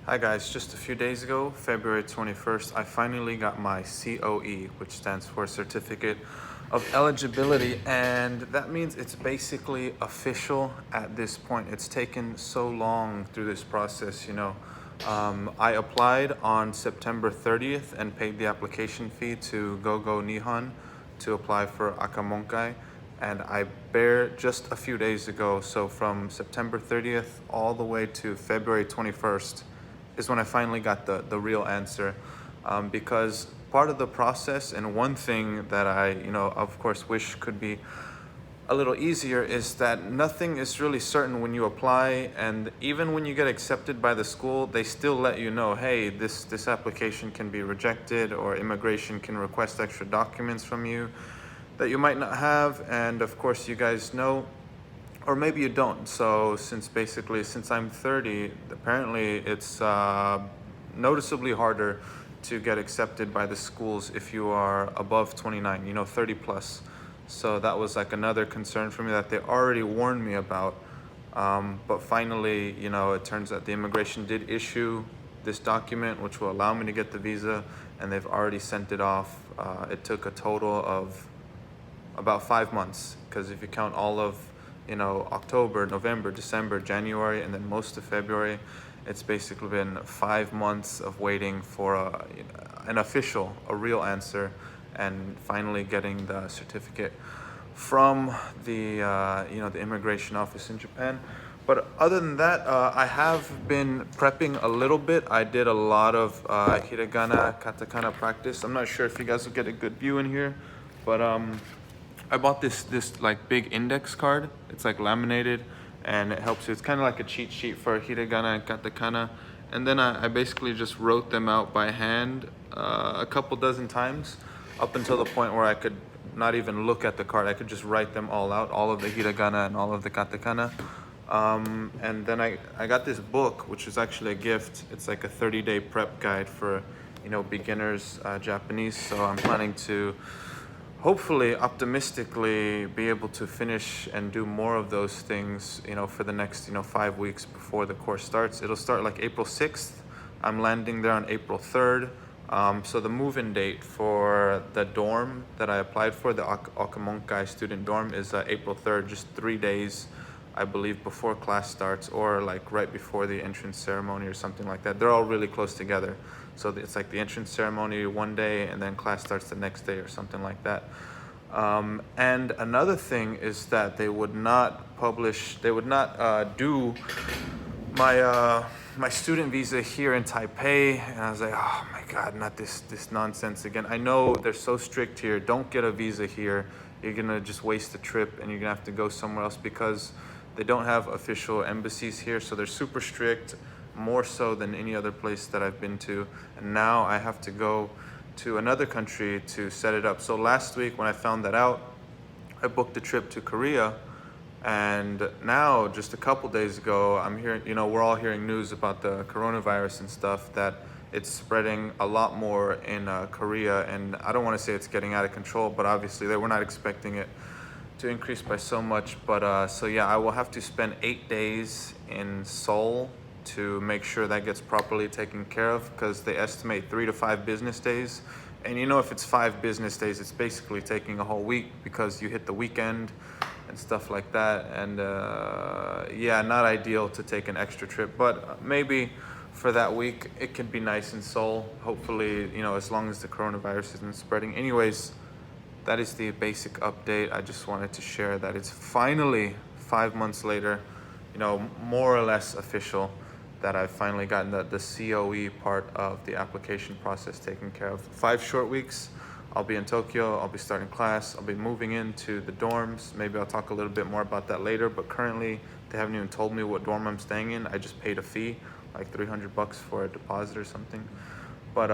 Hi guys, just a few days ago, February 21st, I finally got my COE, which stands for Certificate of Eligibility, and that means it's basically official at this point. It's taken so long through this process, I applied on September 30th and paid the application fee to gogonihon to apply for Akamonkai, and I just a few days ago, so from September 30th all the way to February 21st, is when I finally got the real answer. Because part of the process, and one thing that I, of course wish could be a little easier, is that nothing is really certain when you apply, and even when you get accepted by the school, they still let you know, hey, this application can be rejected, or immigration can request extra documents from you that you might not have. And of course you guys know, or maybe you don't. So since I'm 30, apparently it's noticeably harder to get accepted by the schools if you are above 29, 30 plus. So that was like another concern for me that they already warned me about. But finally, it turns out the immigration did issue this document which will allow me to get the visa, and they've already sent it off. It took a total of about 5 months, because if you count all of October, November, December, January, and then most of February, it's basically been 5 months of waiting for a real answer, and finally getting the certificate from the the immigration office in Japan. But other than that, I have been prepping a little bit. I did a lot of hiragana, katakana practice. I'm not sure if you guys will get a good view in here, but I bought this like big index card. It's like laminated, and it helps you. It's kind of like a cheat sheet for hiragana and katakana. And then I basically just wrote them out by hand a couple dozen times, up until the point where I could not even look at the card. I could just write them all out, all of the hiragana and all of the katakana. And then I got this book, which is actually a gift. It's like a 30-day prep guide for beginners Japanese. So I'm planning to hopefully, optimistically, be able to finish and do more of those things, for the next, 5 weeks before the course starts. It'll start like April 6th. I'm landing there on April 3rd. So the move-in date for the dorm that I applied for, the Akamonkai student dorm, is April 3rd, just 3 days, I believe, before class starts, or like right before the entrance ceremony or something like that. They're all really close together. So it's like the entrance ceremony one day, and then class starts the next day or something like that. And another thing is that they would not do my student visa here in Taipei. And I was like, oh my God, not this nonsense again. I know they're so strict here. Don't get a visa here. You're gonna just waste the trip, and you're gonna have to go somewhere else, because they don't have official embassies here. So they're super strict, more so than any other place that I've been to. And now I have to go to another country to set it up. So last week when I found that out, I booked a trip to Korea. And now, just a couple days ago, I'm hearing, we're all hearing news about the coronavirus and stuff, that it's spreading a lot more in Korea. And I don't want to say it's getting out of control, but obviously we're not expecting it to increase by so much. But so yeah, I will have to spend 8 days in Seoul to make sure that gets properly taken care of, because they estimate 3 to 5 business days. And if it's 5 business days, it's basically taking a whole week, because you hit the weekend and stuff like that. And yeah, not ideal to take an extra trip, but maybe for that week it can be nice in Seoul, hopefully, as long as the coronavirus isn't spreading. Anyways, that is the basic update. I just wanted to share that it's finally 5 months later, more or less official, that I've finally gotten the COE part of the application process taken care of. 5 short weeks, I'll be in Tokyo, I'll be starting class, I'll be moving into the dorms. Maybe I'll talk a little bit more about that later, but currently they haven't even told me what dorm I'm staying in. I just paid a fee, like $300 for a deposit or something. But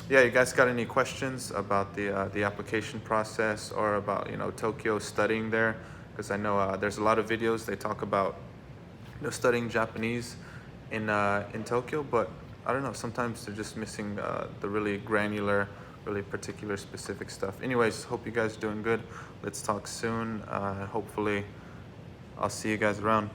yeah, you guys got any questions about the application process, or about Tokyo, studying there? Because I know there's a lot of videos they talk about studying Japanese in Tokyo, but I don't know, sometimes they're just missing the really granular, really particular, specific stuff. Anyways, hope you guys are doing good. Let's talk soon. Hopefully I'll see you guys around.